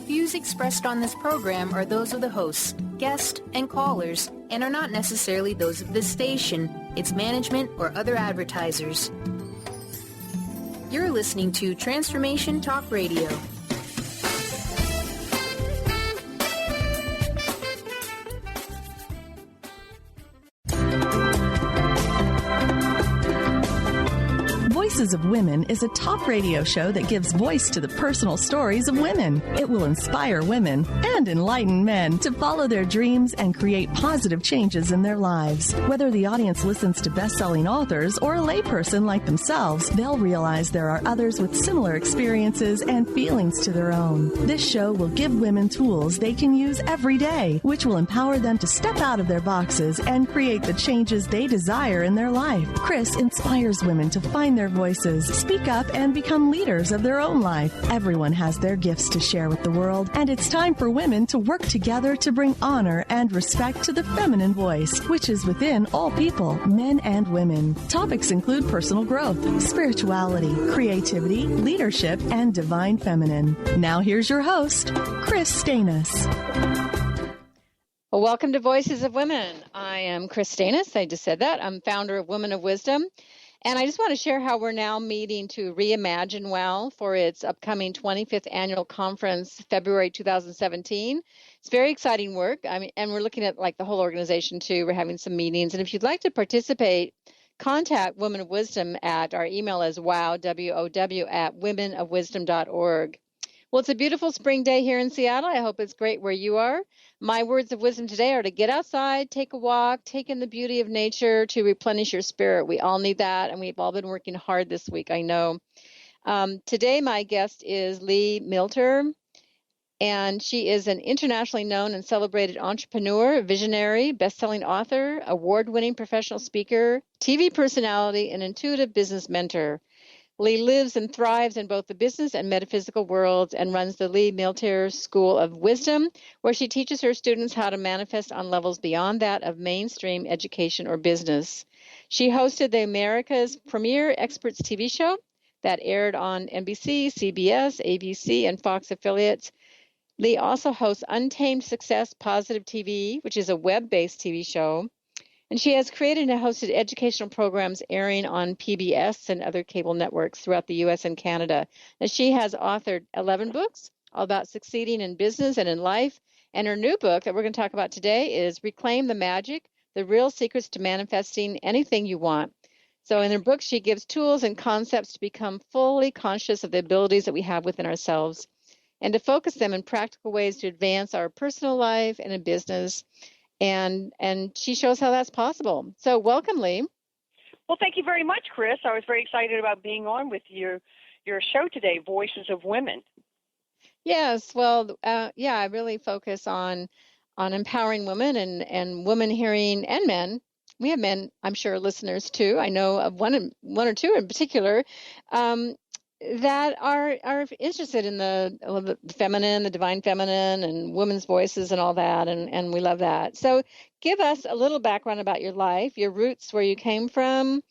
Views expressed on this program are those of the hosts, guests, and callers, and are not necessarily those of this station, its management, or other advertisers. You're listening to Transformation Talk Radio. Voices of Women is a talk radio show that gives voice to the personal stories of women. It will inspire women and enlighten men to follow their dreams and create positive changes in their lives. Whether the audience listens to best-selling authors or a layperson like themselves, they'll realize there are others with similar experiences and feelings to their own. This show will give women tools they can use every day, which will empower them to step out of their boxes and create the changes they desire in their life. Kris inspires women to find their voices, speak up, and become leaders of their own life. Everyone has their gifts to share with the world, and it's time for women to work together to bring honor and respect to the feminine voice, which is within all people, men and women. Topics include personal growth, spirituality, creativity, leadership, and divine feminine. Now here's your host, Kris Steinnes. Well, welcome to Voices of Women. I am Kris Steinnes. I just said that. I'm founder of Women of Wisdom. And I just want to share how we're now meeting to reimagine WOW for its upcoming 25th annual conference, February 2017. It's very exciting work. And we're looking at like the whole organization too. We're having some meetings. And if you'd like to participate, contact Women of Wisdom at our email is wow, W-O-W, at womenofwisdom.org. Well, it's a beautiful spring day here in Seattle. I hope it's great where you are. My words of wisdom today are to get outside, take a walk, take in the beauty of nature to replenish your spirit. We all need that, and we've all been working hard this week, I know. Today, my guest is Lee Milter, and she is an internationally known and celebrated entrepreneur, visionary, best-selling author, award-winning professional speaker, TV personality, and intuitive business mentor. Lee lives and thrives in both the business and metaphysical worlds and runs the Lee Milter School of Wisdom, where she teaches her students how to manifest on levels beyond that of mainstream education or business. She hosted the America's premier experts TV show that aired on NBC, CBS, ABC, and Fox affiliates. Lee also hosts Untamed Success Positive TV, which is a web-based TV show. And she has created and hosted educational programs airing on PBS and other cable networks throughout the U.S. and Canada. And she has authored 11 books all about succeeding in business and in life. And her new book that we're going to talk about today is Reclaim the Magic, The Real Secrets to Manifesting Anything You Want. So in her book, she gives tools and concepts to become fully conscious of the abilities that we have within ourselves and to focus them in practical ways to advance our personal life and in business. And she shows how that's possible. So welcome, Lee. Well, thank you very much, Kris. I was very excited about being on with your show today, Voices of Women. Yes, well, I really focus on empowering women and women hearing and men. We have men, I'm sure, listeners too. I know of one or two in particular that are interested in the feminine, the divine feminine, and women's voices and all that, and we love that. So give us a little background about your life, your roots, where you came from.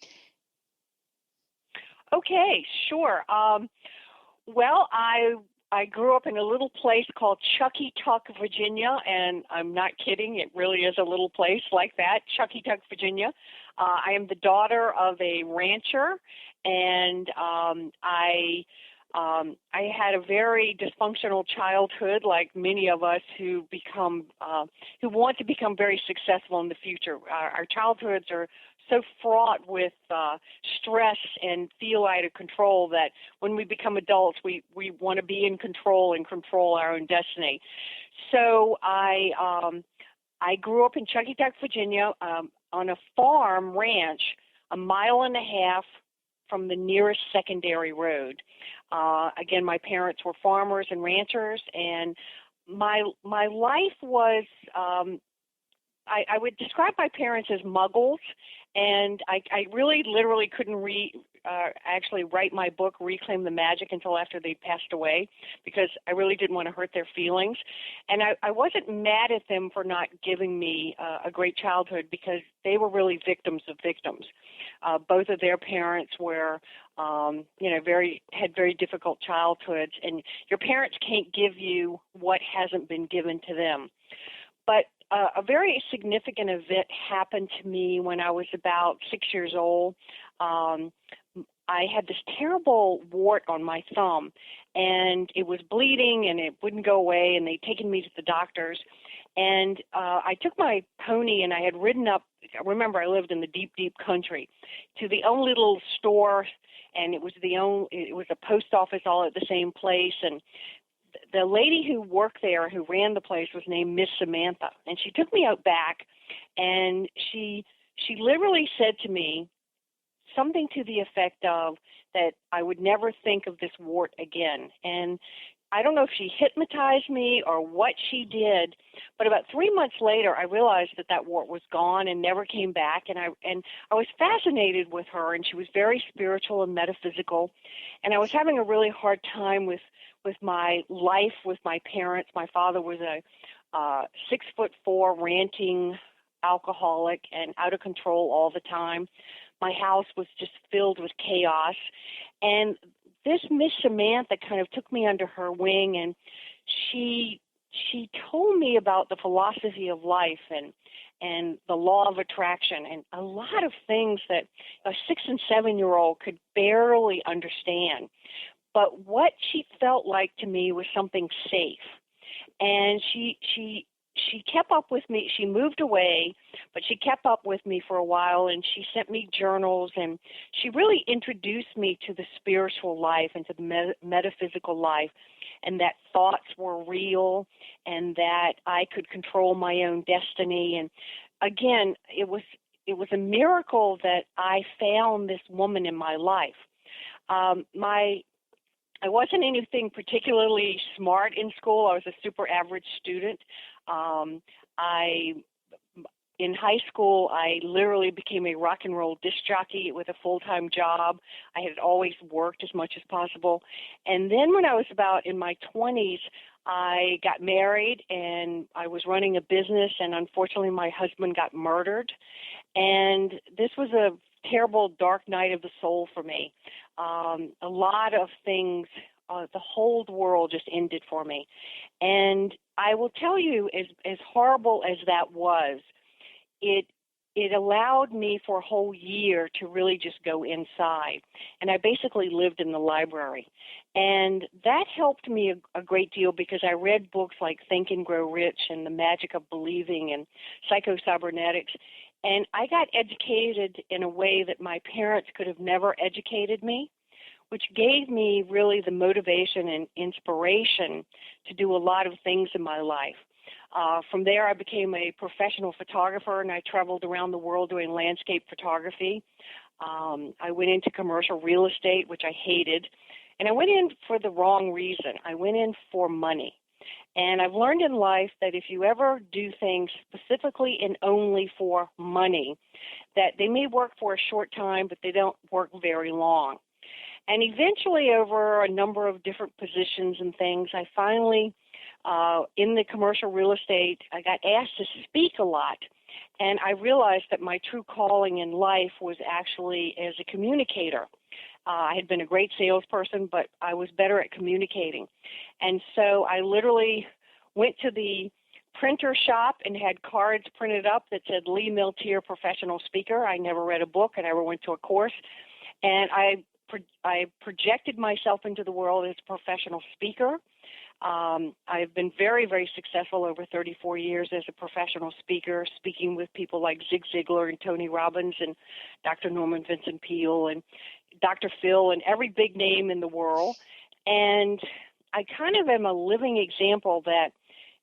Okay, sure. Well, I grew up in a little place called Chuckytuck, Virginia, and I'm not kidding. It really is a little place like that, Chuckytuck, Virginia. I am the daughter of a rancher, and I had a very dysfunctional childhood, like many of us who want to become very successful in the future. Our childhoods are so fraught with stress and feel out of control that when we become adults, we want to be in control and control our own destiny. So I grew up in Chuckytuck, Virginia, on a farm ranch, a mile and a half from the nearest secondary road. Again, my parents were farmers and ranchers, and my life was, I would describe my parents as muggles, and I really literally couldn't actually write my book, Reclaim the Magic, until after they passed away, because I really didn't want to hurt their feelings. And I wasn't mad at them for not giving me a great childhood, because they were really victims of victims. Both of their parents were, had very difficult childhoods, and your parents can't give you what hasn't been given to them. But a very significant event happened to me when I was about 6 years old. I had this terrible wart on my thumb, and it was bleeding, and it wouldn't go away, and they'd taken me to the doctors. And I took my pony, and I had ridden up. Remember, I lived in the deep, deep country, to the only little store, and it was a post office all at the same place. And the lady who worked there, who ran the place, was named Miss Samantha, and she took me out back, and she literally said to me something to the effect of that I would never think of this wart again. And I don't know if she hypnotized me or what she did, but about 3 months later, I realized that wart was gone and never came back. And I was fascinated with her, and she was very spiritual and metaphysical. And I was having a really hard time with my life with my parents. My father was a 6'4" ranting alcoholic and out of control all the time. My house was just filled with chaos. And this Miss Samantha kind of took me under her wing, and she told me about the philosophy of life and the law of attraction and a lot of things that a 6 and 7 year old could barely understand. But what she felt like to me was something safe. And she kept up with me. She moved away, but she kept up with me for a while, and she sent me journals, and she really introduced me to the spiritual life and to the metaphysical life, and that thoughts were real, and that I could control my own destiny. And again, it was a miracle that I found this woman in my life. I wasn't anything particularly smart in school. I was a super average student. In high school, I literally became a rock and roll disc jockey with a full-time job. I had always worked as much as possible. And then when I was about in my 20s, I got married, and I was running a business, and unfortunately my husband got murdered. And this was a terrible dark night of the soul for me. A lot of things, the whole world just ended for me. And I will tell you, as horrible as that was, it allowed me for a whole year to really just go inside. And I basically lived in the library. And that helped me a great deal, because I read books like Think and Grow Rich and The Magic of Believing and Psycho-Cybernetics. And I got educated in a way that my parents could have never educated me, which gave me really the motivation and inspiration to do a lot of things in my life. From there, I became a professional photographer, and I traveled around the world doing landscape photography. I went into commercial real estate, which I hated, and I went in for the wrong reason. I went in for money. And I've learned in life that if you ever do things specifically and only for money, that they may work for a short time, but they don't work very long. And eventually, over a number of different positions and things, I finally, in the commercial real estate, I got asked to speak a lot. And I realized that my true calling in life was actually as a communicator. I had been a great salesperson, but I was better at communicating. And so I literally went to the printer shop and had cards printed up that said Lee Miltier, professional speaker. I never read a book. I never went to a course. And I projected myself into the world as a professional speaker. I've been very, very successful over 34 years as a professional speaker, speaking with people like Zig Ziglar and Tony Robbins and Dr. Norman Vincent Peale and Dr. Phil and every big name in the world. And I kind of am a living example that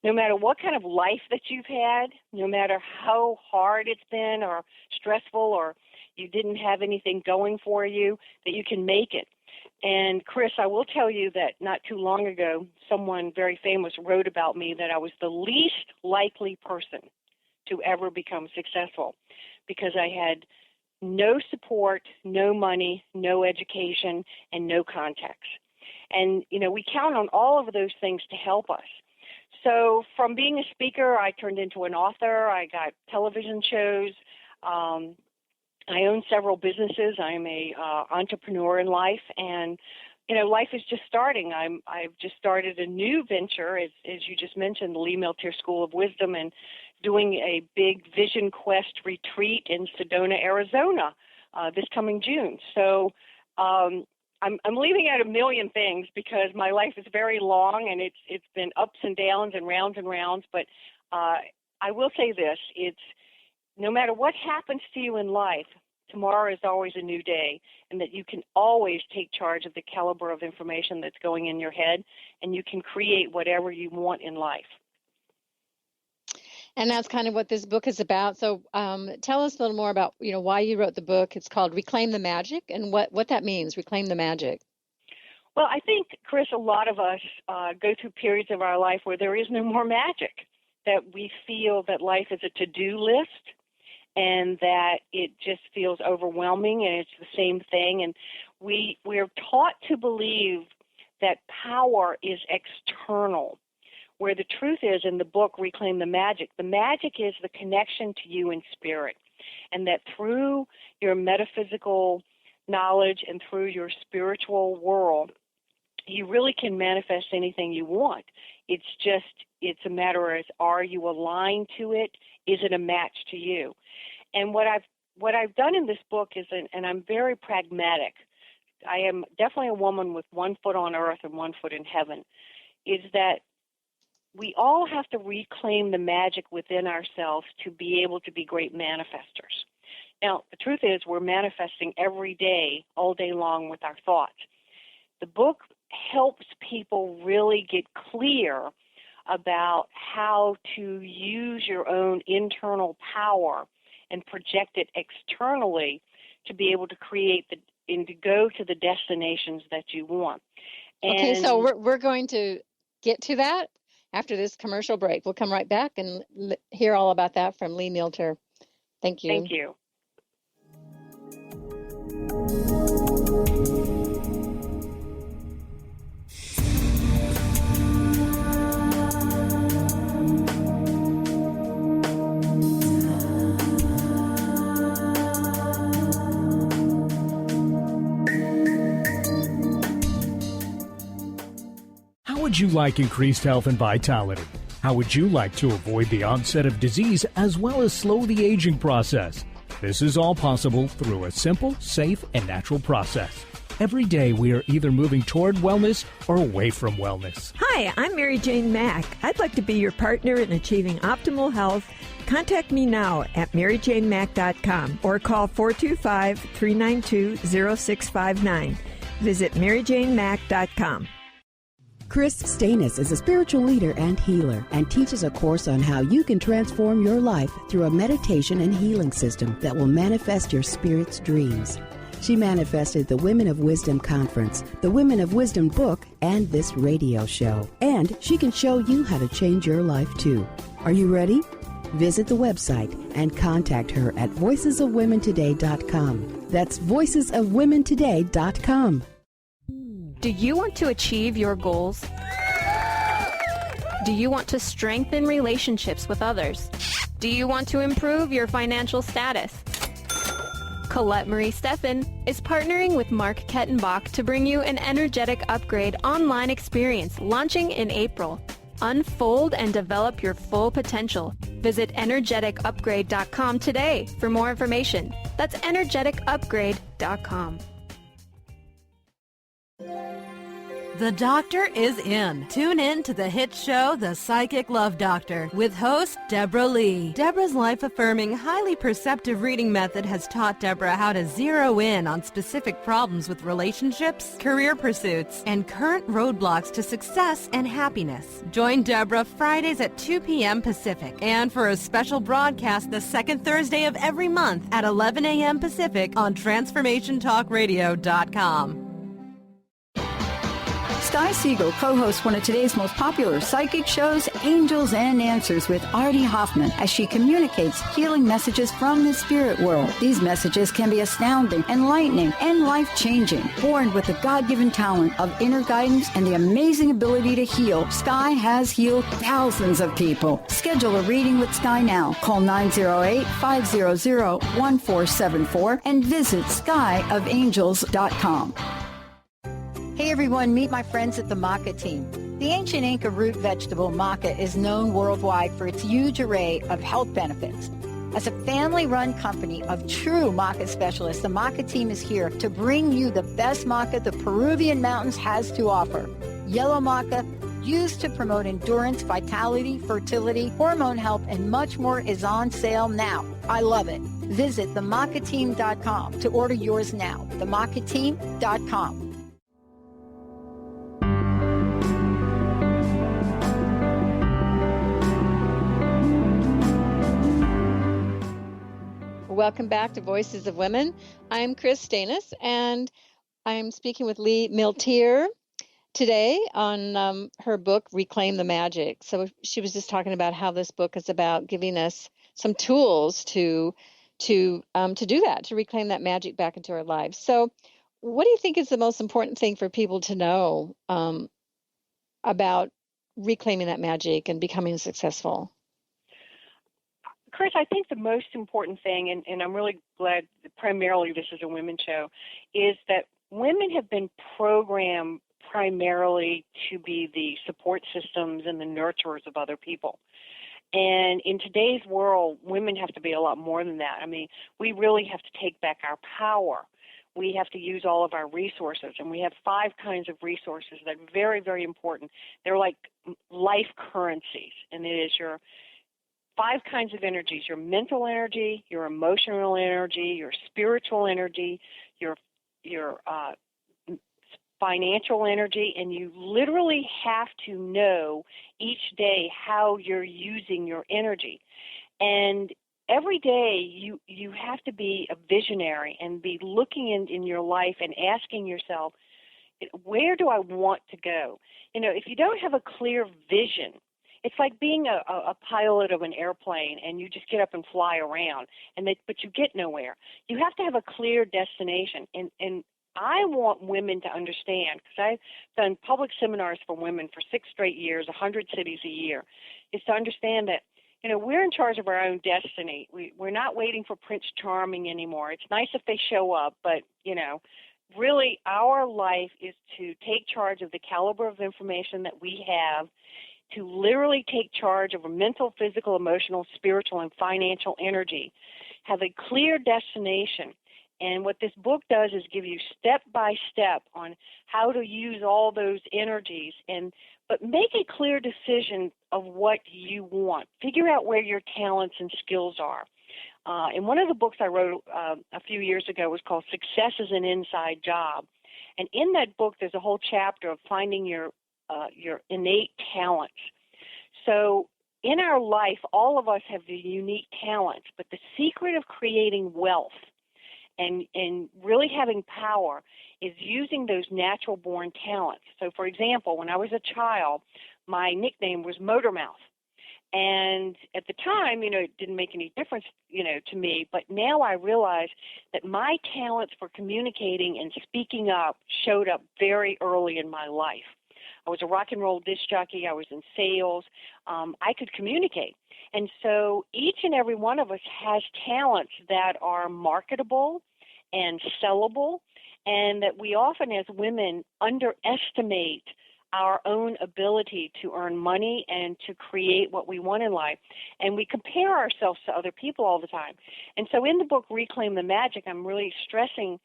no matter what kind of life that you've had, no matter how hard it's been or stressful or you didn't have anything going for you, that you can make it. And Kris, I will tell you that not too long ago, someone very famous wrote about me that I was the least likely person to ever become successful, because I had no support, no money, no education, and no contacts. And, we count on all of those things to help us. So from being a speaker, I turned into an author. I got television shows. I own several businesses. I'm a entrepreneur in life, and life is just starting. I've just started a new venture, as you just mentioned, the Lee Miltier School of Wisdom, and doing a big Vision Quest retreat in Sedona, Arizona, this coming June. So I'm leaving out a million things because my life is very long, and it's been ups and downs and rounds. But I will say this: it's no matter what happens to you in life, tomorrow is always a new day, and that you can always take charge of the caliber of information that's going in your head, and you can create whatever you want in life. And that's kind of what this book is about. So tell us a little more about, why you wrote the book. It's called Reclaim the Magic, and what that means, Reclaim the Magic. Well, I think, Chris, a lot of us go through periods of our life where there is no more magic, that we feel that life is a to-do list, and that it just feels overwhelming, and it's the same thing. And we're taught to believe that power is external, where the truth is, in the book, Reclaim the Magic is the connection to you in spirit, and that through your metaphysical knowledge and through your spiritual world, you really can manifest anything you want. It's a matter of, are you aligned to it? Is it a match to you? And what I've done in this book is, and I'm very pragmatic, I am definitely a woman with one foot on earth and one foot in heaven, is that we all have to reclaim the magic within ourselves to be able to be great manifestors. Now, the truth is, we're manifesting every day, all day long, with our thoughts. The book helps people really get clear about how to use your own internal power and project it externally to be able to create and to go to the destinations that you want. And okay, so we're going to get to that after this commercial break. We'll come right back and hear all about that from Lee Miltier. Thank you. Thank you. How would you like increased health and vitality? How would you like to avoid the onset of disease as well as slow the aging process? This is all possible through a simple, safe, and natural process. Every day we are either moving toward wellness or away from wellness. Hi, I'm Mary Jane Mack. I'd like to be your partner in achieving optimal health. Contact me now at maryjanemack.com or call 425-392-0659. Visit maryjanemack.com. Kris Steinnes is a spiritual leader and healer and teaches a course on how you can transform your life through a meditation and healing system that will manifest your spirit's dreams. She manifested the Women of Wisdom Conference, the Women of Wisdom book, and this radio show. And she can show you how to change your life too. Are you ready? Visit the website and contact her at voicesofwomentoday.com. That's voicesofwomentoday.com. Do you want to achieve your goals? Do you want to strengthen relationships with others? Do you want to improve your financial status? Colette Marie Steffen is partnering with Mark Kettenbach to bring you an Energetic Upgrade online experience launching in April. Unfold and develop your full potential. Visit energeticupgrade.com today for more information. That's energeticupgrade.com. The Doctor is in. Tune in to the hit show, The Psychic Love Doctor, with host Deborah Lee. Deborah's life-affirming, highly perceptive reading method has taught Deborah how to zero in on specific problems with relationships, career pursuits, and current roadblocks to success and happiness. Join Deborah Fridays at 2 p.m. Pacific, and for a special broadcast the second Thursday of every month at 11 a.m. Pacific on TransformationTalkRadio.com. Sky Siegel co-hosts one of today's most popular psychic shows, Angels and Answers with Artie Hoffman, as she communicates healing messages from the spirit world. These messages can be astounding, enlightening, and life-changing. Born with the God-given talent of inner guidance and the amazing ability to heal, Sky has healed thousands of people. Schedule a reading with Sky now. Call 908-500-1474 and visit skyofangels.com. Hey everyone, meet my friends at the maca team. The ancient Inca root vegetable maca is known worldwide for its huge array of health benefits. As a family-run company of true maca specialists, the maca team is here to bring you the best maca the Peruvian mountains has to offer. Yellow maca, used to promote endurance, vitality, fertility, hormone health, and much more, is on sale now. I love it. Visit themacateam.com to order yours now. Themacateam.com. Welcome back to Voices of Women. I'm Kris Steinnes, and I'm speaking with Lee Miltier today on her book, Reclaim the Magic. So she was just talking about how this book is about giving us some tools to do that, to reclaim that magic back into our lives. So what do you think is the most important thing for people to know about reclaiming that magic and becoming successful? Kris, I think the most important thing, and I'm really glad that primarily this is a women's show, is that women have been programmed primarily to be the support systems and the nurturers of other people. And in today's world, women have to be a lot more than that. I mean, we really have to take back our power. We have to use all of our resources, and we have 5 kinds of resources that are very, very important. They're like life currencies, and it is your 5 kinds of energies: your mental energy, your emotional energy, your spiritual energy, your financial energy, and you literally have to know each day how you're using your energy. And every day you have to be a visionary and be looking in your life and asking yourself, where do I want to go? You know, if you don't have a clear vision, it's like being a pilot of an airplane and you just get up and fly around, but you get nowhere. You have to have a clear destination. And I want women to understand, because I've done public seminars for women for 6 straight years, 100 cities a year, is to understand that, you know, we're in charge of our own destiny. We're not waiting for Prince Charming anymore. It's nice if they show up, but, you know, really our life is to take charge of the caliber of information that we have, to literally take charge of a mental, physical, emotional, spiritual, and financial energy, have a clear destination. And what this book does is give you step by step on how to use all those energies, but make a clear decision of what you want. Figure out where your talents and skills are. And one of the books I wrote a few years ago was called Success is an Inside Job. And in that book, there's a whole chapter of finding your innate talents. So in our life, all of us have the unique talents, but the secret of creating wealth and really having power is using those natural-born talents. So, for example, when I was a child, my nickname was Motor Mouth. And at the time, you know, it didn't make any difference, you know, to me, but now I realize that my talents for communicating and speaking up showed up very early in my life. I was a rock and roll disc jockey. I was in sales. I could communicate. And so each and every one of us has talents that are marketable and sellable, and that we often as women underestimate our own ability to earn money and to create what we want in life. And we compare ourselves to other people all the time. And so in the book, Reclaim the Magic, I'm really stressing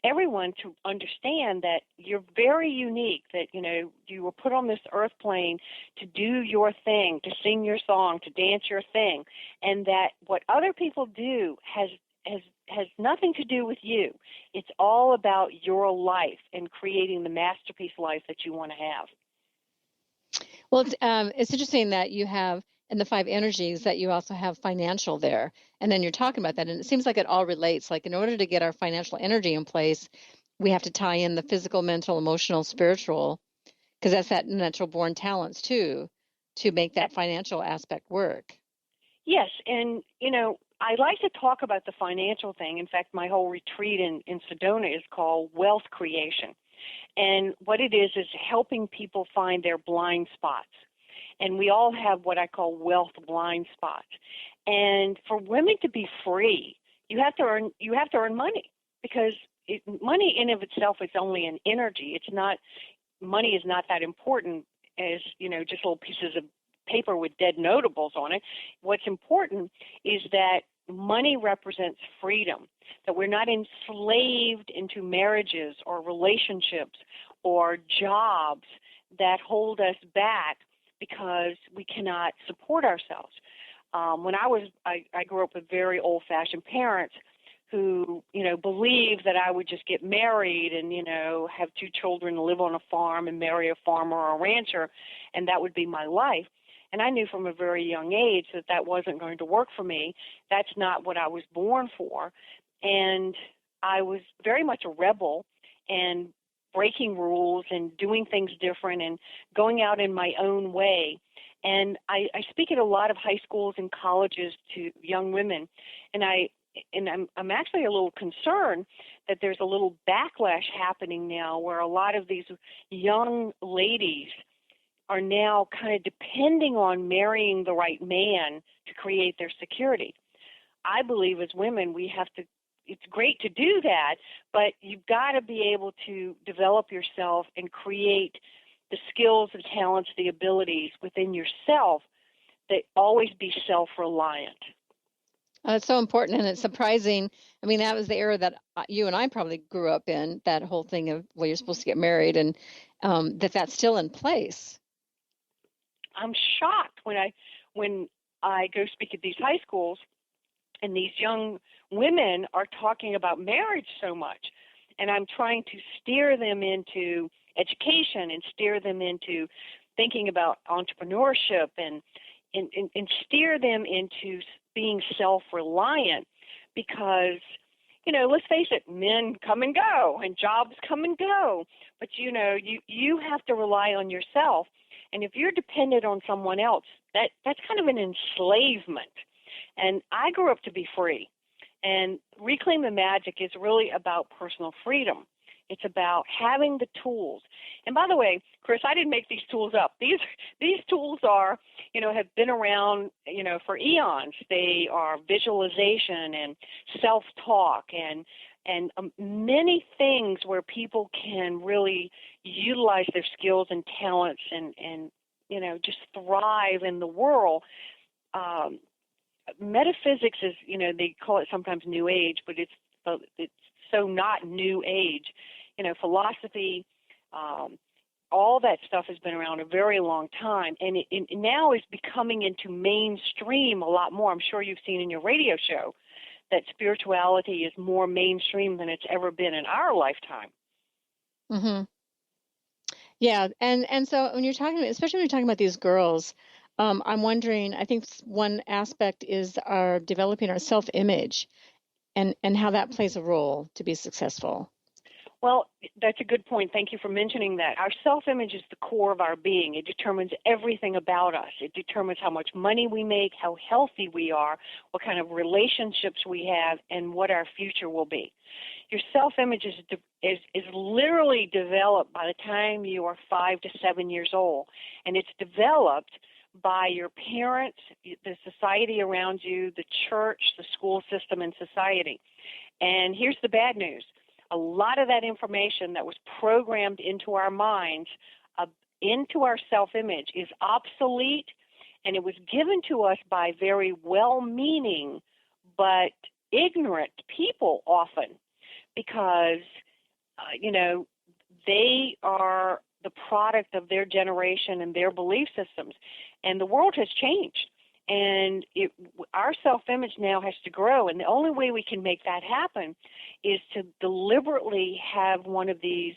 everyone to understand that you're very unique, that, you know, you were put on this earth plane to do your thing, to sing your song, to dance your thing, and that what other people do has nothing to do with you. It's all about your life and creating the masterpiece life that you want to have. Well, it's interesting that you have in the 5 energies that you also have financial there. And then you're talking about that, and it seems like it all relates. Like in order to get our financial energy in place, we have to tie in the physical, mental, emotional, spiritual because that's that natural born talents too, to make that financial aspect work. Yes, and, I like to talk about the financial thing. In fact, my whole retreat in Sedona is called Wealth Creation. And what it is helping people find their blind spots. And we all have what I call wealth blind spots. And for women to be free, you have to earn money, because money in of itself is only an energy. Money is not that important as, just little pieces of paper with dead notables on it. What's important is that money represents freedom, that we're not enslaved into marriages or relationships or jobs that hold us back because we cannot support ourselves. When I grew up with very old-fashioned parents who, believed that I would just get married and, have 2 children, live on a farm and marry a farmer or a rancher, and that would be my life. And I knew from a very young age that wasn't going to work for me. That's not what I was born for. And I was very much a rebel and breaking rules and doing things different and going out in my own way. And I speak at a lot of high schools and colleges to young women, and I'm actually a little concerned that there's a little backlash happening now where a lot of these young ladies are now kind of depending on marrying the right man to create their security. I believe as women it's great to do that, but you've got to be able to develop yourself and create the skills, the talents, the abilities within yourself that always be self-reliant. It's so important, and it's surprising. I mean, that was the era that you and I probably grew up in, that whole thing of, well, you're supposed to get married, and that's still in place. I'm shocked when I go speak at these high schools and these young women are talking about marriage so much. And I'm trying to steer them into education and steer them into thinking about entrepreneurship and steer them into being self-reliant, because, let's face it, men come and go and jobs come and go. But, you have to rely on yourself. And if you're dependent on someone else, that's kind of an enslavement. And I grew up to be free. And Reclaim the Magic is really about personal freedom. It's about having the tools. And by the way, Kris, I didn't make these tools up. These tools are, have been around, for eons. They are visualization and self-talk and many things where people can really utilize their skills and talents and just thrive in the world. Metaphysics is, they call it sometimes New Age, but it's so not New Age. Philosophy, all that stuff has been around a very long time, and it now is becoming into mainstream a lot more. I'm sure you've seen in your radio show that spirituality is more mainstream than it's ever been in our lifetime. Mm-hmm. Yeah, and so when you're talking, especially when you're talking about these girls, I'm wondering, I think one aspect is our developing our self-image and how that plays a role to be successful. Well, that's a good point. Thank you for mentioning that. Our self-image is the core of our being. It determines everything about us. It determines how much money we make, how healthy we are, what kind of relationships we have, and what our future will be. Your self-image is literally developed by the time you are 5 to 7 years old, and it's developed by your parents, the society around you, the church, the school system, and society. And here's the bad news. A lot of that information that was programmed into our minds, into our self-image, is obsolete, and it was given to us by very well-meaning but ignorant people often, because, they are the product of their generation and their belief systems. And the world has changed. And our self-image now has to grow. And the only way we can make that happen is to deliberately have one of these,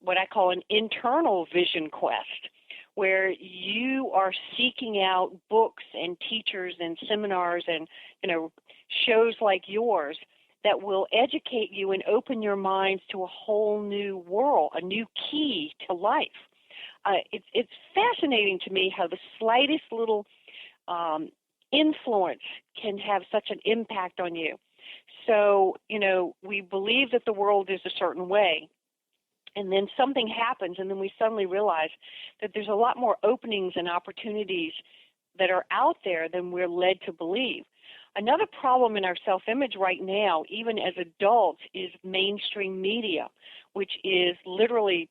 what I call an internal vision quest, where you are seeking out books and teachers and seminars and, shows like yours that will educate you and open your minds to a whole new world, a new key to life. it's fascinating to me how the slightest little influence can have such an impact on you. So, we believe that the world is a certain way, and then something happens, and then we suddenly realize that there's a lot more openings and opportunities that are out there than we're led to believe. Another problem in our self-image right now, even as adults, is mainstream media, which is literally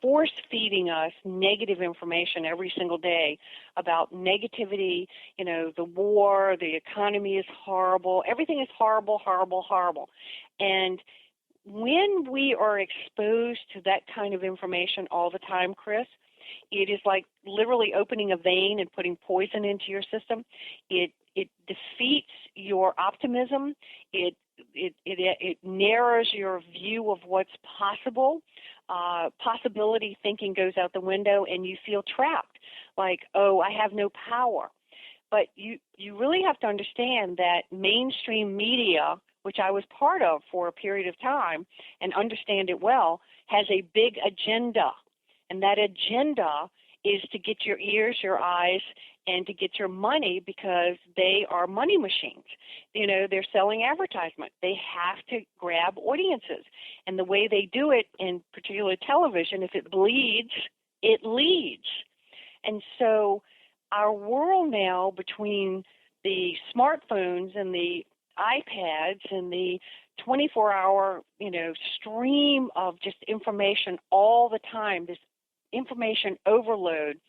force-feeding us negative information every single day about negativity, the war, the economy is horrible, everything is horrible, horrible, horrible. And when we are exposed to that kind of information all the time, Chris, it is like literally opening a vein and putting poison into your system. It defeats your optimism. It narrows your view of what's possible. Possibility thinking goes out the window, and you feel trapped, like, oh, I have no power. But you really have to understand that mainstream media, which I was part of for a period of time and understand it well, has a big agenda. And that agenda is to get your ears, your eyes, and to get your money, because they are money machines. They're selling advertisement. They have to grab audiences. And the way they do it, in particular television, if it bleeds, it leads. And so our world now, between the smartphones and the iPads and the 24-hour, stream of just information all the time, this information overload,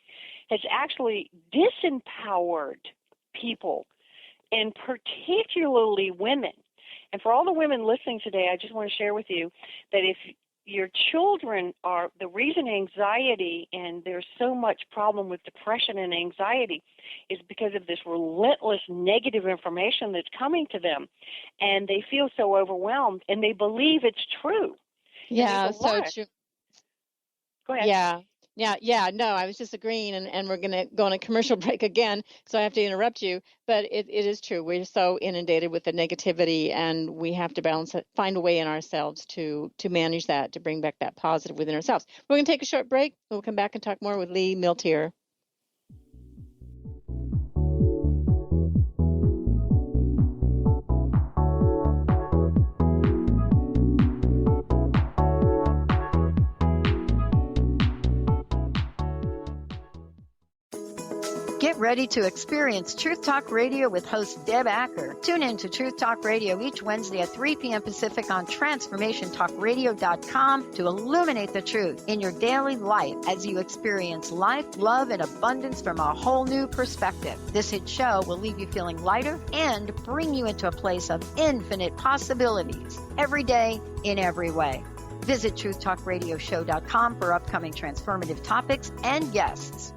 has actually disempowered people, and particularly women. And for all the women listening today, I just want to share with you that if your children are the reason anxiety, and there's so much problem with depression and anxiety, is because of this relentless negative information that's coming to them, and they feel so overwhelmed, and they believe it's true. Yeah, so true. Go ahead. Yeah. No, I was just agreeing, and we're going to go on a commercial break again, so I have to interrupt you. But it is true. We're so inundated with the negativity, and we have to balance it, find a way in ourselves to manage that, to bring back that positive within ourselves. We're going to take a short break. We'll come back and talk more with Lee Miltier. Get ready to experience Truth Talk Radio with host Deb Acker. Tune in to Truth Talk Radio each Wednesday at 3 p.m. Pacific on TransformationTalkRadio.com to illuminate the truth in your daily life as you experience life, love, and abundance from a whole new perspective. This hit show will leave you feeling lighter and bring you into a place of infinite possibilities every day in every way. Visit TruthTalkRadioshow.com for upcoming transformative topics and guests.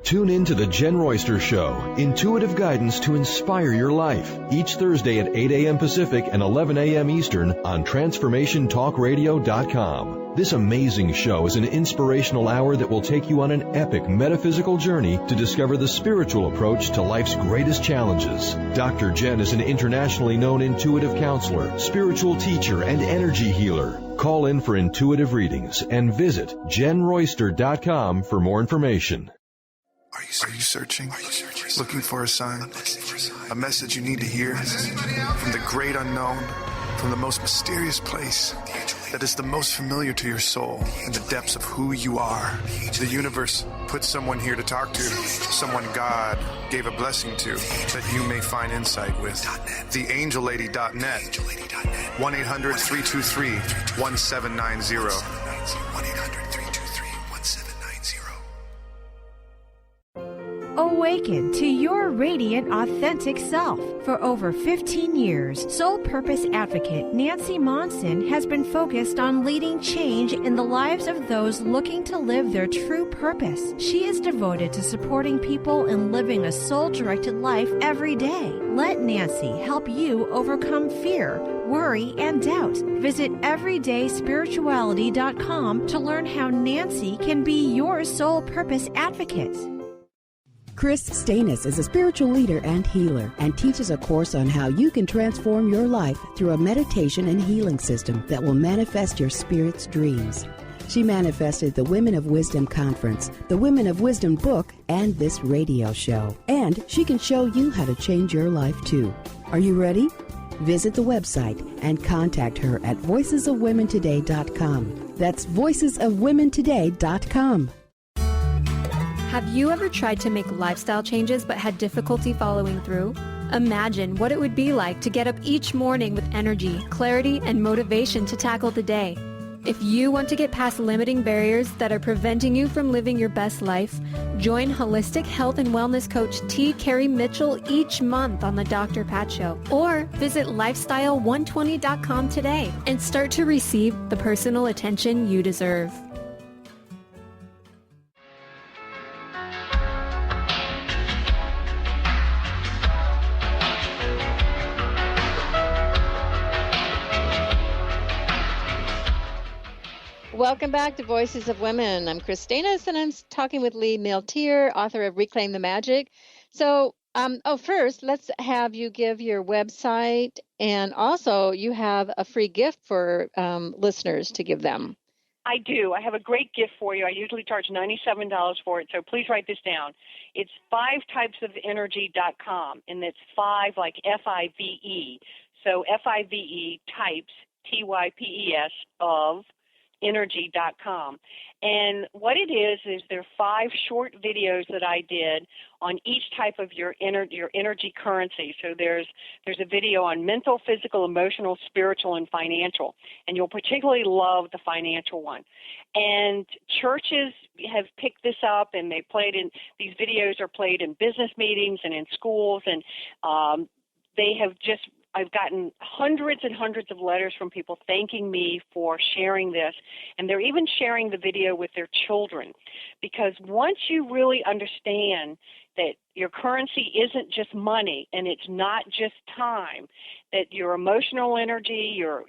Tune in to The Jen Royster Show, intuitive guidance to inspire your life, each Thursday at 8 a.m. Pacific and 11 a.m. Eastern on TransformationTalkRadio.com. This amazing show is an inspirational hour that will take you on an epic metaphysical journey to discover the spiritual approach to life's greatest challenges. Dr. Jen is an internationally known intuitive counselor, spiritual teacher, and energy healer. Call in for intuitive readings and visit JenRoyster.com for more information. Are you searching? Looking for a sign? A message you need to hear? From the great unknown, from the most mysterious place that is the most familiar to your soul in the depths of who you are. The universe put someone here to talk to, someone God gave a blessing to, that you may find insight with. TheAngelLady.net, 1-800-323-1790. Awaken to your radiant, authentic self. For over 15 years, Soul Purpose Advocate Nancy Monson has been focused on leading change in the lives of those looking to live their true purpose. She is devoted to supporting people in living a soul-directed life every day. Let Nancy help you overcome fear, worry, and doubt. Visit everydayspirituality.com to learn how Nancy can be your Soul Purpose Advocate. Kris Steinnes is a spiritual leader and healer and teaches a course on how you can transform your life through a meditation and healing system that will manifest your spirit's dreams. She manifested the Women of Wisdom Conference, the Women of Wisdom book, and this radio show. And she can show you how to change your life, too. Are you ready? Visit the website and contact her at voicesofwomentoday.com. That's voicesofwomentoday.com. Have you ever tried to make lifestyle changes but had difficulty following through? Imagine what it would be like to get up each morning with energy, clarity, and motivation to tackle the day. If you want to get past limiting barriers that are preventing you from living your best life, join holistic health and wellness coach T. Carrie Mitchell each month on the Dr. Pat Show, or visit lifestyle120.com today and start to receive the personal attention you deserve. Welcome back to Voices of Women. I'm Kris Steinnes, and I'm talking with Lee Miltier, author of Reclaim the Magic. So, first, let's have you give your website, and also you have a free gift for listeners to give them. I do. I have a great gift for you. I usually charge $97 for it, so please write this down. It's 5typesofenergy.com, and it's 5 like F-I-V-E. So F-I-V-E types, T-Y-P-E-S, of energy.com. And what it is there are 5 short videos that I did on each type of your energy currency. So there's a video on mental, physical, emotional, spiritual, and financial. And you'll particularly love the financial one. And churches have picked this up, and these videos are played in business meetings and in schools, and I've gotten hundreds and hundreds of letters from people thanking me for sharing this, and they're even sharing the video with their children, because once you really understand that your currency isn't just money and it's not just time, that your emotional energy, your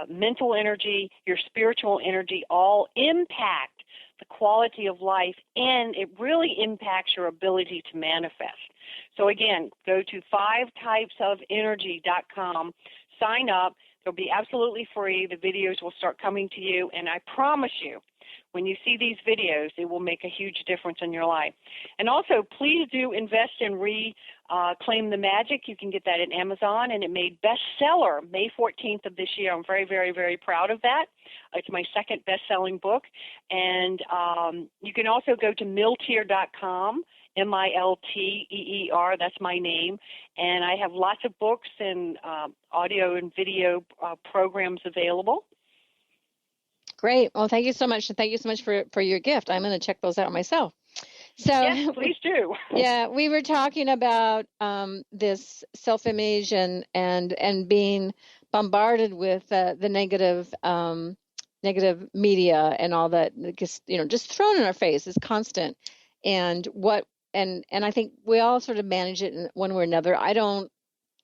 mental energy, your spiritual energy all impact the quality of life, and it really impacts your ability to manifest. So again, go to 5typesofenergy.com, sign up. They'll be absolutely free. The videos will start coming to you, and I promise you, when you see these videos, it will make a huge difference in your life. And also, please do invest in Reclaim the Magic. You can get that at Amazon, and it made bestseller May 14th of this year. I'm very, very, very proud of that. It's my second best-selling book. And you can also go to miltier.com, M-I-L-T-E-E-R, that's my name. And I have lots of books and audio and video programs available. Great. Well, thank you so much. Thank you so much for your gift. I'm going to check those out myself. So, yes, please do. Yeah, we were talking about this self-image and being bombarded with the negative media and all that, just thrown in our face is constant. And I think we all sort of manage it in one way or another. I don't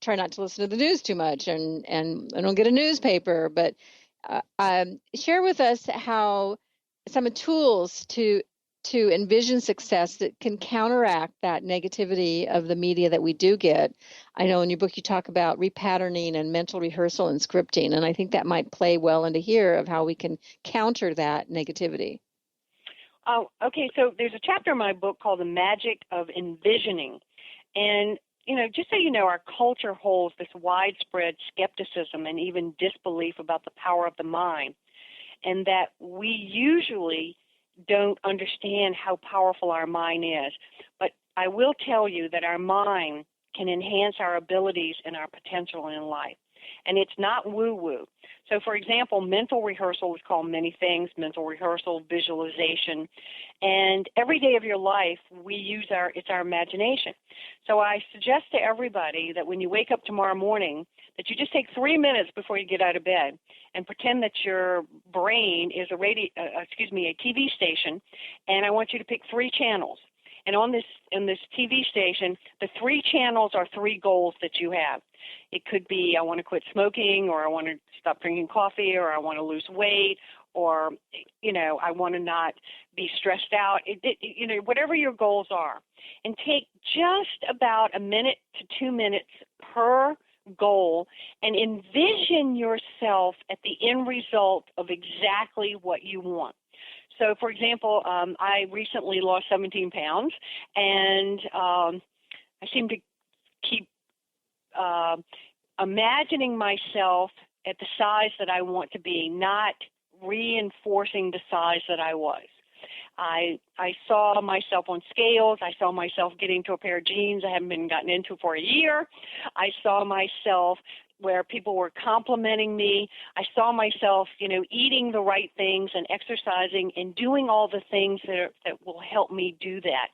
try not to listen to the news too much, and I don't get a newspaper, but share with us how some tools to envision success that can counteract that negativity of the media that we do get. I know in your book you talk about repatterning and mental rehearsal and scripting, and I think that might play well into here of how we can counter that negativity. Oh, okay. So there's a chapter in my book called The Magic of Envisioning. And, just so you know, our culture holds this widespread skepticism and even disbelief about the power of the mind, and that we usually don't understand how powerful our mind is. But I will tell you that our mind can enhance our abilities and our potential in life. And it's not woo-woo. So, for example, mental rehearsal is called many things, mental rehearsal, visualization. And every day of your life, we use it's our imagination. So I suggest to everybody that when you wake up tomorrow morning, that you just take 3 minutes before you get out of bed and pretend that your brain is a TV station, and I want you to pick 3 channels. And in this TV station, the 3 channels are 3 goals that you have. It could be I want to quit smoking, or I want to stop drinking coffee, or I want to lose weight, or I want to not be stressed out. Whatever your goals are, and take just about 1 minute to 2 minutes per goal and envision yourself at the end result of exactly what you want. So, for example, I recently lost 17 pounds, and I seem to keep imagining myself at the size that I want to be, not reinforcing the size that I was. I saw myself on scales. I saw myself getting to a pair of jeans I haven't been gotten into for a year. I saw myself where people were complimenting me. I saw myself, eating the right things and exercising and doing all the things that will help me do that.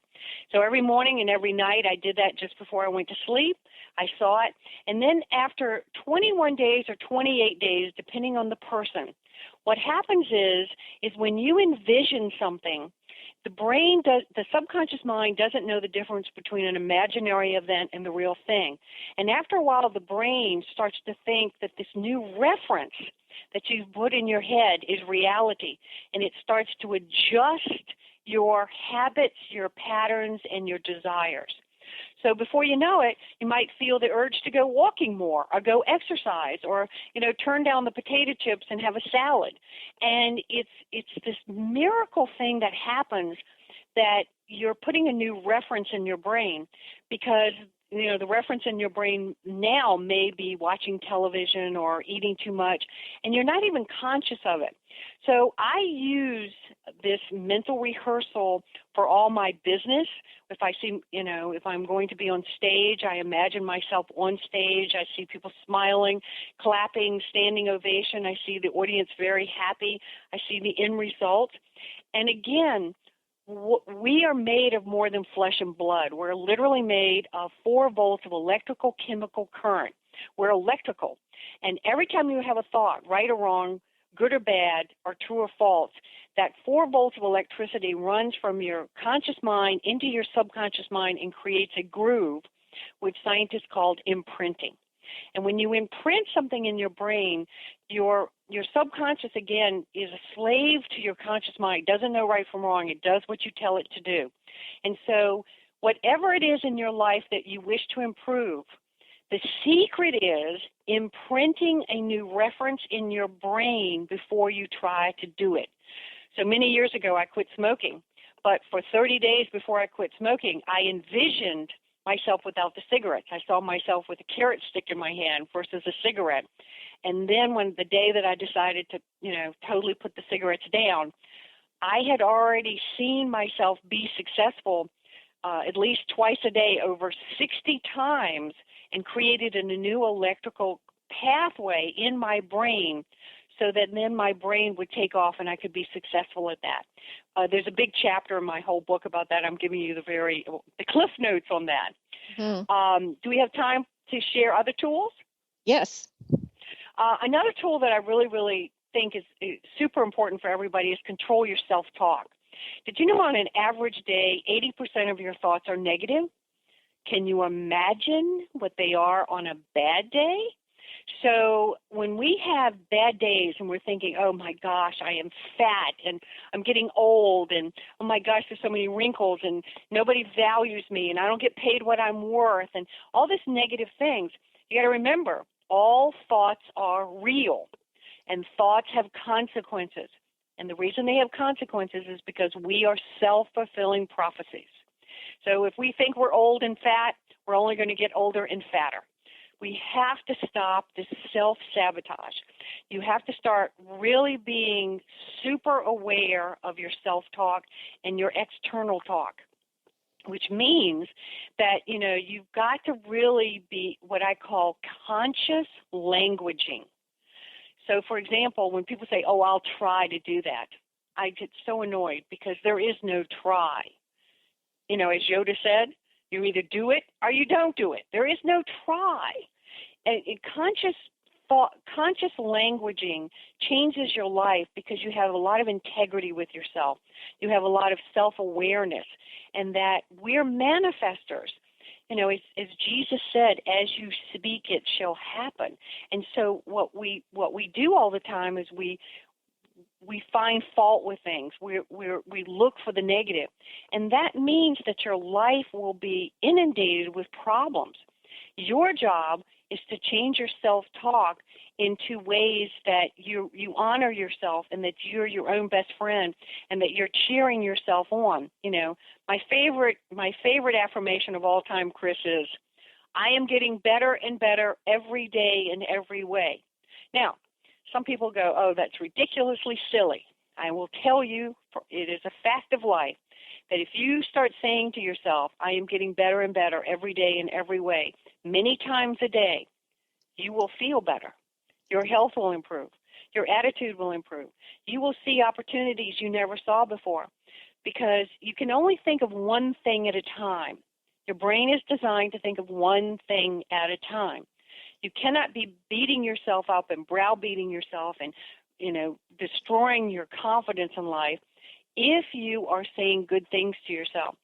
So every morning and every night I did that just before I went to sleep. I saw it. And then after 21 days or 28 days, depending on the person, what happens is when you envision something, the subconscious mind doesn't know the difference between an imaginary event and the real thing. And after a while, the brain starts to think that this new reference that you've put in your head is reality, and it starts to adjust your habits, your patterns, and your desires. So before you know it, you might feel the urge to go walking more or go exercise or, turn down the potato chips and have a salad. And it's this miracle thing that happens that you're putting a new reference in your brain because, the reference in your brain now may be watching television or eating too much, and you're not even conscious of it. So I use this mental rehearsal for all my business. If I see, if I'm going to be on stage, I imagine myself on stage. I see people smiling, clapping, standing ovation. I see the audience very happy. I see the end result. And again, we are made of more than flesh and blood. We're literally made of 4 volts of electrical chemical current. We're electrical. And every time you have a thought, right or wrong, good or bad, or true or false, that 4 volts of electricity runs from your conscious mind into your subconscious mind and creates a groove, which scientists called imprinting. And when you imprint something in your brain, your subconscious, again, is a slave to your conscious mind. It doesn't know right from wrong. It does what you tell it to do. And so whatever it is in your life that you wish to improve, the secret is imprinting a new reference in your brain before you try to do it. So many years ago, I quit smoking. But for 30 days before I quit smoking, I envisioned myself without the cigarettes. I saw myself with a carrot stick in my hand versus a cigarette. And then when the day that I decided to, totally put the cigarettes down, I had already seen myself be successful at least twice a day over 60 times and created a new electrical pathway in my brain so that then my brain would take off and I could be successful at that. There's a big chapter in my whole book about that. I'm giving you the cliff notes on that. Mm-hmm. Do we have time to share other tools? Yes. Another tool that I really, really think is super important for everybody is control your self-talk. Did you know on an average day, 80% of your thoughts are negative? Can you imagine what they are on a bad day? So when we have bad days and we're thinking, oh my gosh, I am fat and I'm getting old and oh my gosh, there's so many wrinkles and nobody values me and I don't get paid what I'm worth and all these negative things, you got to remember, all thoughts are real and thoughts have consequences. And the reason they have consequences is because we are self-fulfilling prophecies. So if we think we're old and fat, we're only going to get older and fatter. We have to stop this self-sabotage. You have to start really being super aware of your self-talk and your external talk, which means that, you've got to really be what I call conscious languaging. So, for example, when people say, oh, I'll try to do that, I get so annoyed because there is no try. As Yoda said, you either do it or you don't do it. There is no try. And conscious languaging changes your life because you have a lot of integrity with yourself. You have a lot of self-awareness, and that we're manifestors. As Jesus said, as you speak, it shall happen. And so what we do all the time is we find fault with things. We look for the negative. And that means that your life will be inundated with problems. Your job is to change your self-talk into ways that you honor yourself and that you're your own best friend and that you're cheering yourself on. You know, my favorite affirmation of all time, Kris, is, I am getting better and better every day in every way. Now, some people go, oh, that's ridiculously silly. I will tell you, it is a fact of life, that if you start saying to yourself, I am getting better and better every day in every way, many times a day, you will feel better. Your health will improve. Your attitude will improve. You will see opportunities you never saw before, because you can only think of one thing at a time. Your brain is designed to think of one thing at a time. You cannot be beating yourself up and browbeating yourself and, you know, destroying your confidence in life if you are saying good things to yourself.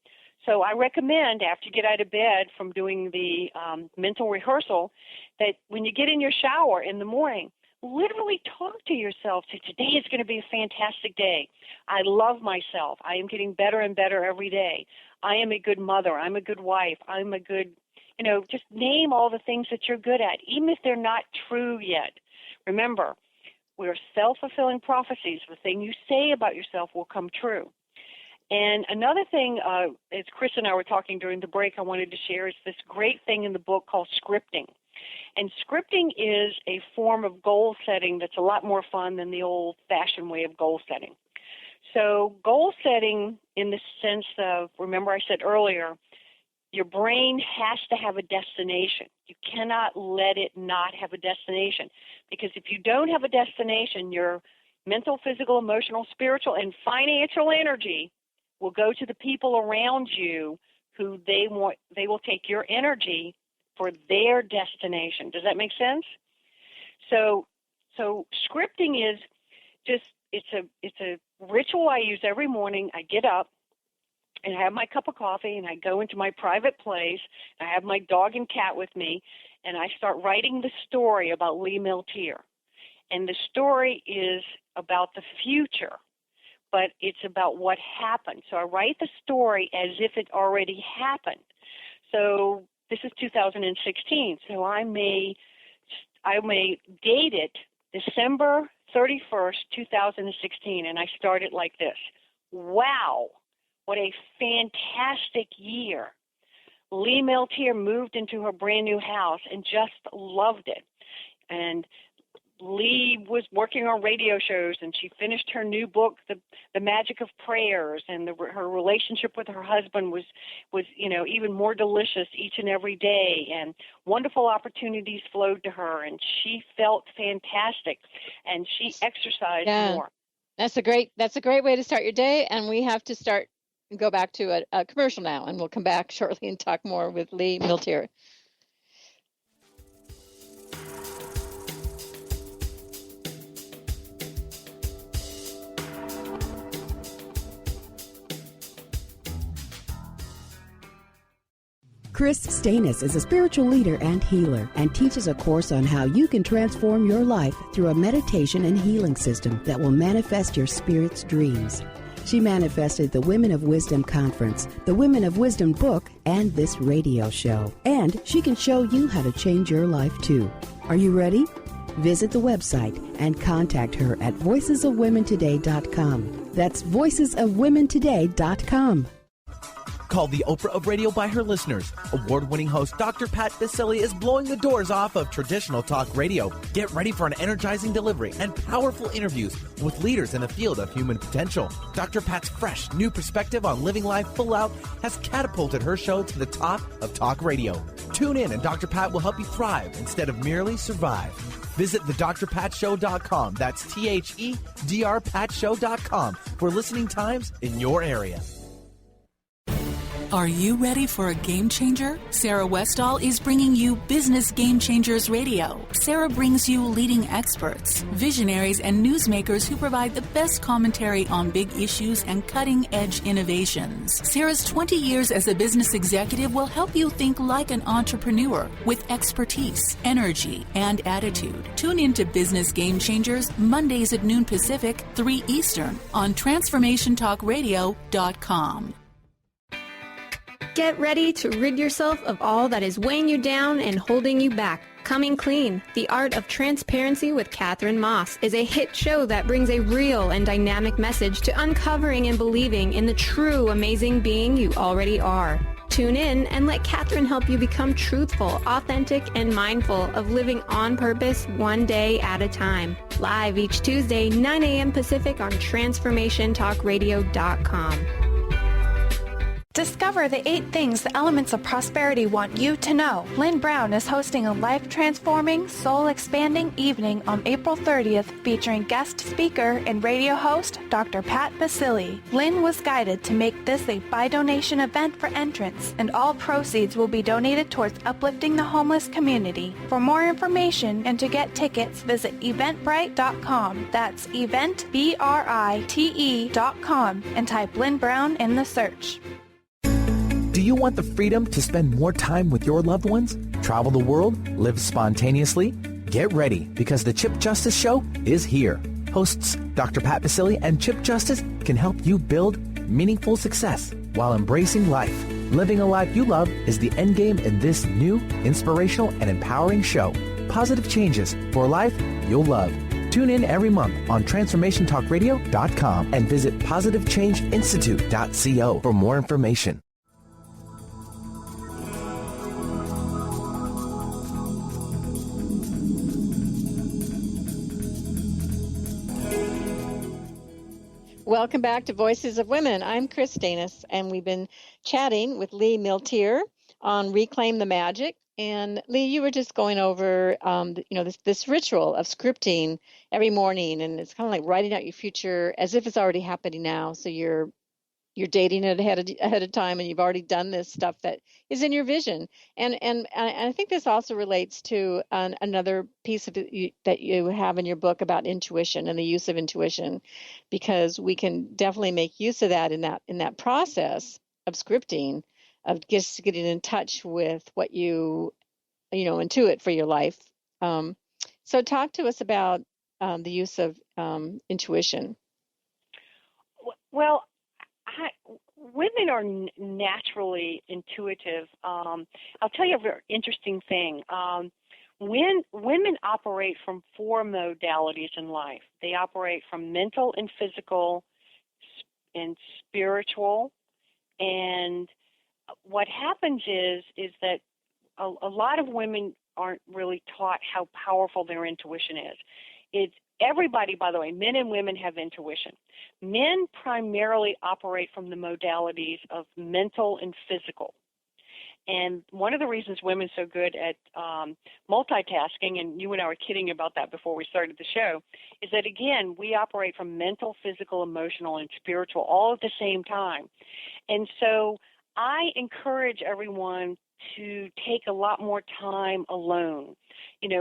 So I recommend, after you get out of bed from doing the mental rehearsal, that when you get in your shower in the morning, literally talk to yourself. Say, today is going to be a fantastic day. I love myself. I am getting better and better every day. I am a good mother. I'm a good wife. I'm a good, you know, just name all the things that you're good at, even if they're not true yet. Remember, we're self-fulfilling prophecies. The thing you say about yourself will come true. And another thing, as Kris and I were talking during the break, I wanted to share is this great thing in the book called scripting. And scripting is a form of goal setting that's a lot more fun than the old-fashioned way of goal setting. So goal setting in the sense of, remember I said earlier, your brain has to have a destination. You cannot let it not have a destination, because if you don't have a destination, your mental, physical, emotional, spiritual, and financial energy will go to the people around you who they will take your energy for their destination. Does that make sense? So scripting is just, it's a ritual I use every morning. I get up and I have my cup of coffee and I go into my private place. I have my dog and cat with me, and I start writing the story about Lee Miltier. And the story is about the future, but it's about what happened. So I write the story as if it already happened. So this is 2016, so I may date it December 31st, 2016, and I start it like this. Wow, what a fantastic year. Lee Miltier moved into her brand new house and just loved it. And Lee was working on radio shows, and she finished her new book, The Magic of Prayers, and her relationship with her husband was even more delicious each and every day, and wonderful opportunities flowed to her, and she felt fantastic, and she exercised more. That's a great way to start your day, and we have to go back to a commercial now, and we'll come back shortly and talk more with Lee Miltier. Kris Steinnes is a spiritual leader and healer and teaches a course on how you can transform your life through a meditation and healing system that will manifest your spirit's dreams. She manifested the Women of Wisdom Conference, the Women of Wisdom book, and this radio show. And she can show you how to change your life too. Are you ready? Visit the website and contact her at voicesofwomentoday.com. That's voicesofwomentoday.com. Called the Oprah of radio by her listeners, award-winning host Dr. Pat Baccili is blowing the doors off of traditional talk radio. Get ready for an energizing delivery and powerful interviews with leaders in the field of human potential. Dr. Pat's fresh, new perspective on living life full out has catapulted her show to the top of talk radio. Tune in and Dr. Pat will help you thrive instead of merely survive. Visit thedrpatshow.com. That's THEDRPatShow.com for listening times in your area. Are you ready for a game changer? Sarah Westall is bringing you Business Game Changers Radio. Sarah brings you leading experts, visionaries, and newsmakers who provide the best commentary on big issues and cutting-edge innovations. Sarah's 20 years as a business executive will help you think like an entrepreneur with expertise, energy, and attitude. Tune into Business Game Changers Mondays at noon Pacific, 3 Eastern on TransformationTalkRadio.com. Get ready to rid yourself of all that is weighing you down and holding you back. Coming Clean, The Art of Transparency with Catherine Moss is a hit show that brings a real and dynamic message to uncovering and believing in the true amazing being you already are. Tune in and let Catherine help you become truthful, authentic, and mindful of living on purpose one day at a time. Live each Tuesday, 9 a.m. Pacific on TransformationTalkRadio.com. Discover the 8 things the elements of prosperity want you to know. Lynn Brown is hosting a life-transforming, soul-expanding evening on April 30th featuring guest speaker and radio host Dr. Pat Basili. Lynn was guided to make this a by-donation event for entrants, and all proceeds will be donated towards uplifting the homeless community. For more information and to get tickets, visit eventbrite.com. That's eventbrite.com and type Lynn Brown in the search. Do you want the freedom to spend more time with your loved ones? Travel the world? Live spontaneously? Get ready, because the Chip Justice Show is here. Hosts Dr. Pat Basili and Chip Justice can help you build meaningful success while embracing life. Living a life you love is the end game in this new, inspirational, and empowering show. Positive changes for a life you'll love. Tune in every month on TransformationTalkRadio.com and visit PositiveChangeInstitute.co for more information. Welcome back to Voices of Women. I'm Kris Steinnes, and we've been chatting with Lee Miltier on Reclaim the Magic. And Lee, you were just going over, this ritual of scripting every morning, and it's kind of like writing out your future as if it's already happening now. So you're dating it ahead of time, and you've already done this stuff that is in your vision. And I think this also relates to another piece of it that you have in your book about intuition and the use of intuition, because we can definitely make use of that in that process of scripting, of just getting in touch with what you intuit for your life. So talk to us about the use of intuition. Well, women are naturally intuitive. I'll tell you a very interesting thing. When women operate from 4 modalities in life, they operate from mental and physical and spiritual. And what happens is that a lot of women aren't really taught how powerful their intuition is. Everybody, by the way, men and women have intuition. Men primarily operate from the modalities of mental and physical. And one of the reasons women are so good at multitasking, and you and I were kidding about that before we started the show, is that, again, we operate from mental, physical, emotional, and spiritual all at the same time. And so I encourage everyone to take a lot more time alone.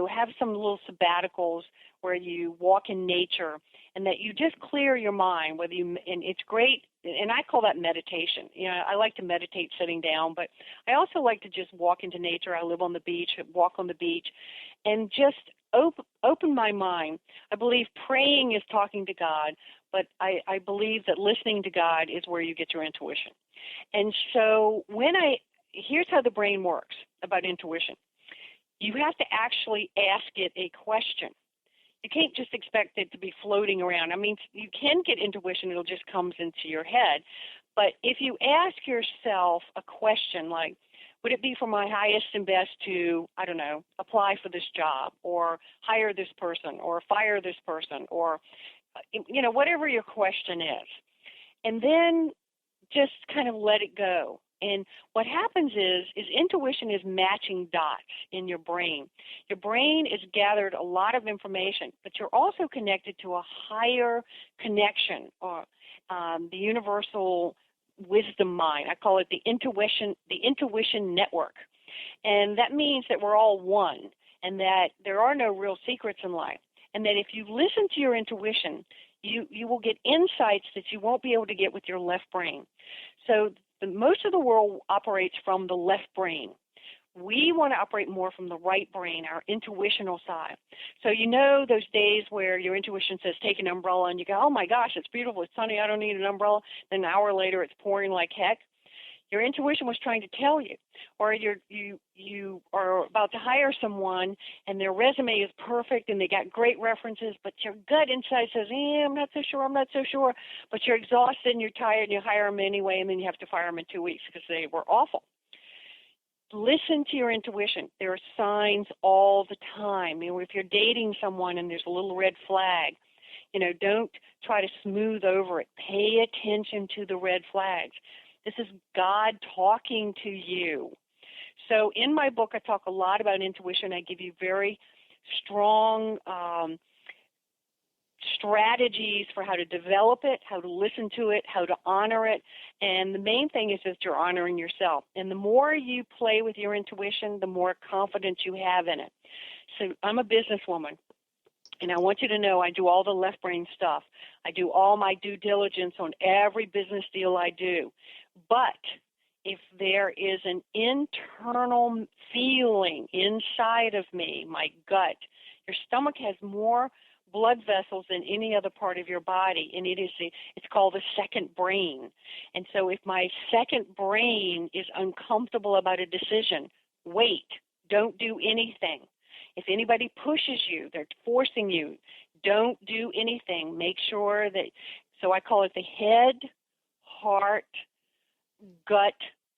Have some little sabbaticals where you walk in nature and that you just clear your mind, and it's great. And I call that meditation. I like to meditate sitting down, but I also like to just walk into nature. I live on the beach, walk on the beach, and just open my mind. I believe praying is talking to God, but I believe that listening to God is where you get your intuition. And so here's how the brain works about intuition. You have to actually ask it a question. You can't just expect it to be floating around. I mean, you can get intuition, it'll just comes into your head. But if you ask yourself a question like, would it be for my highest and best to, apply for this job, or hire this person, or fire this person, or, whatever your question is. And then just kind of let it go. And what happens is intuition is matching dots in your brain. Your brain has gathered a lot of information, but you're also connected to a higher connection, or the universal wisdom mind. I call it the intuition network. And that means that we're all one, and that there are no real secrets in life. And that if you listen to your intuition, you will get insights that you won't be able to get with your left brain. So most of the world operates from the left brain. We want to operate more from the right brain, our intuitional side. So those days where your intuition says take an umbrella, and you go, oh my gosh, it's beautiful, it's sunny, I don't need an umbrella. Then an hour later it's pouring like heck. Your intuition was trying to tell you. Or you are about to hire someone and their resume is perfect and they got great references, but your gut inside says, I'm not so sure. But you're exhausted and you're tired and you hire them anyway, and then you have to fire them in 2 weeks because they were awful. Listen to your intuition. There are signs all the time. If you're dating someone and there's a little red flag, don't try to smooth over it. Pay attention to the red flags. This is God talking to you. So in my book, I talk a lot about intuition. I give you very strong strategies for how to develop it, how to listen to it, how to honor it. And the main thing is that you're honoring yourself. And the more you play with your intuition, the more confidence you have in it. So I'm a businesswoman. And I want you to know I do all the left brain stuff. I do all my due diligence on every business deal I do. But if there is an internal feeling inside of me, my gut, your stomach has more blood vessels than any other part of your body, and it's called the second brain. And so if my second brain is uncomfortable about a decision, wait, don't do anything. If anybody pushes you, they're forcing you, don't do anything. Make sure that, so I call it the head, heart, gut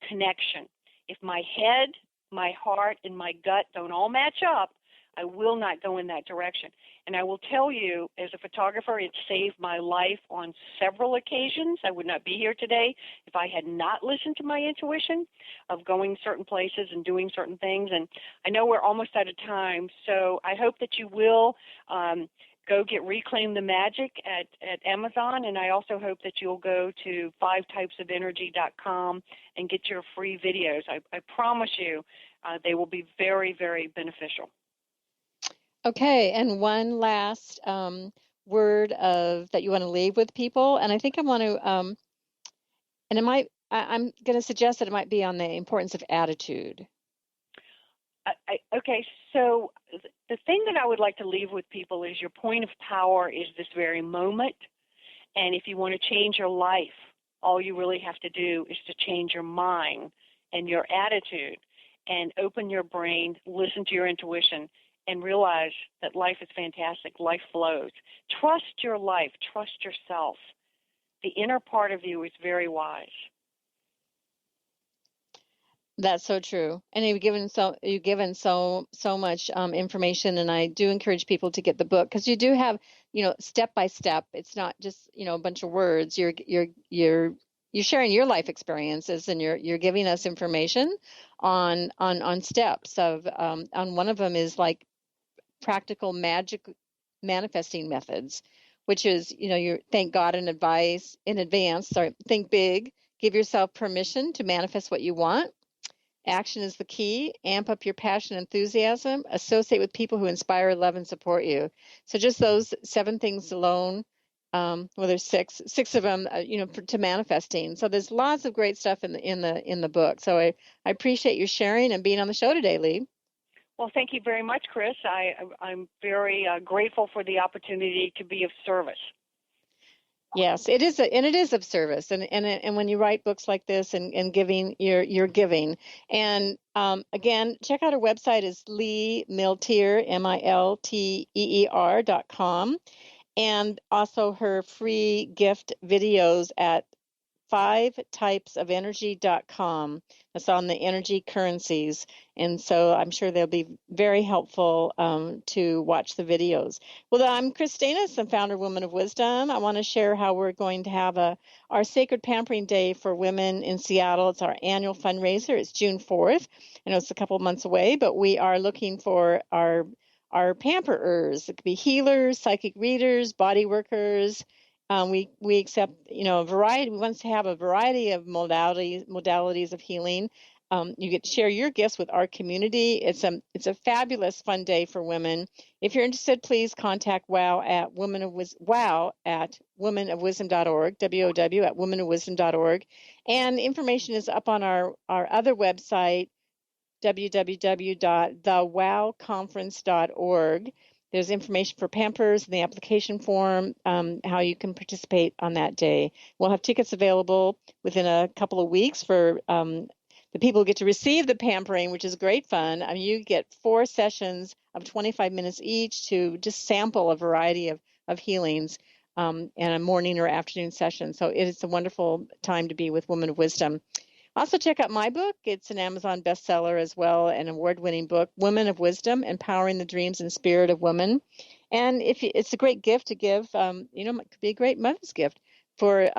connection. If my head, my heart, and my gut don't all match up, I will not go in that direction. And I will tell you, as a photographer, it saved my life on several occasions. I would not be here today if I had not listened to my intuition of going certain places and doing certain things. And I know we're almost out of time, so I hope that you will go get Reclaim the Magic at Amazon, and I also hope that you'll go to 5typesofenergy.com and get your free videos. I promise you they will be very, very beneficial. Okay, and one last word that you want to leave with people, and I think I want to, I'm going to suggest that it might be on the importance of attitude. Okay, so the thing that I would like to leave with people is your point of power is this very moment, and if you want to change your life, all you really have to do is to change your mind and your attitude and open your brain, listen to your intuition, and realize that life is fantastic. Life flows. Trust your life. Trust yourself. The inner part of you is very wise. That's so true. And you've given so much information, and I do encourage people to get the book because you do have, step by step. It's not just, a bunch of words. You're sharing your life experiences, and you're giving us information on steps of on one of them is like practical magic manifesting methods, which is, you thank God in advance, think big, give yourself permission to manifest what you want. Action is the key. Amp up your passion and enthusiasm. Associate with people who inspire, love, and support you. So just those 7 things alone, there's six of them, to manifesting. So there's lots of great stuff in the book. So I appreciate you sharing and being on the show today, Lee. Well, thank you very much, Chris. I'm very grateful for the opportunity to be of service. Yes, it is, and it is of service. And when you write books like this and giving, you're giving. And again, check out her website is Lee Milteer, MILTEER.com, and also her free gift videos at 5typesofenergy.com. That's on the energy currencies. And so I'm sure they'll be very helpful to watch the videos. Well, I'm Kris Steinnes, I'm founder of Women of Wisdom. I want to share how we're going to have our Sacred Pampering Day for Women in Seattle. It's our annual fundraiser. It's June 4th. I know it's a couple of months away, but we are looking for our pamperers. It could be healers, psychic readers, body workers. We accept, a variety. We want to have a variety of modalities of healing. You get to share your gifts with our community. It's a fabulous, fun day for women. If you're interested, please contact WOW at womenofwisdom.org, WOW at womenofwisdom.org. And information is up on our other website, www.thewowconference.org. There's information for Pampers in the application form, how you can participate on that day. We'll have tickets available within a couple of weeks for the people who get to receive the pampering, which is great fun. I mean, you get 4 sessions of 25 minutes each to just sample a variety of healings and a morning or afternoon session. So it is a wonderful time to be with Women of Wisdom. Also, check out my book. It's an Amazon bestseller as well, an award-winning book, Women of Wisdom, Empowering the Dreams and Spirit of Women. And it's a great gift to give, it could be a great mother's gift for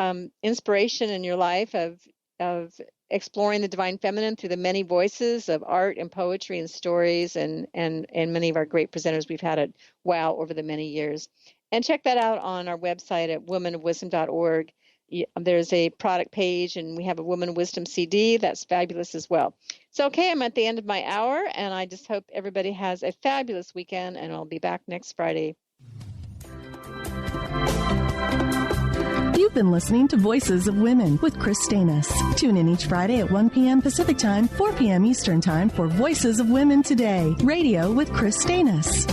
inspiration in your life of exploring the divine feminine through the many voices of art and poetry and stories and many of our great presenters we've had at WOW over the many years. And check that out on our website at womenofwisdom.org. There's a product page, and we have a Woman of Wisdom CD. That's fabulous as well. So, okay, I'm at the end of my hour, and I just hope everybody has a fabulous weekend, and I'll be back next Friday. You've been listening to Voices of Women with Kris Steinnes. Tune in each Friday at 1 p.m. Pacific Time, 4 p.m. Eastern Time for Voices of Women Today, radio with Kris Steinnes.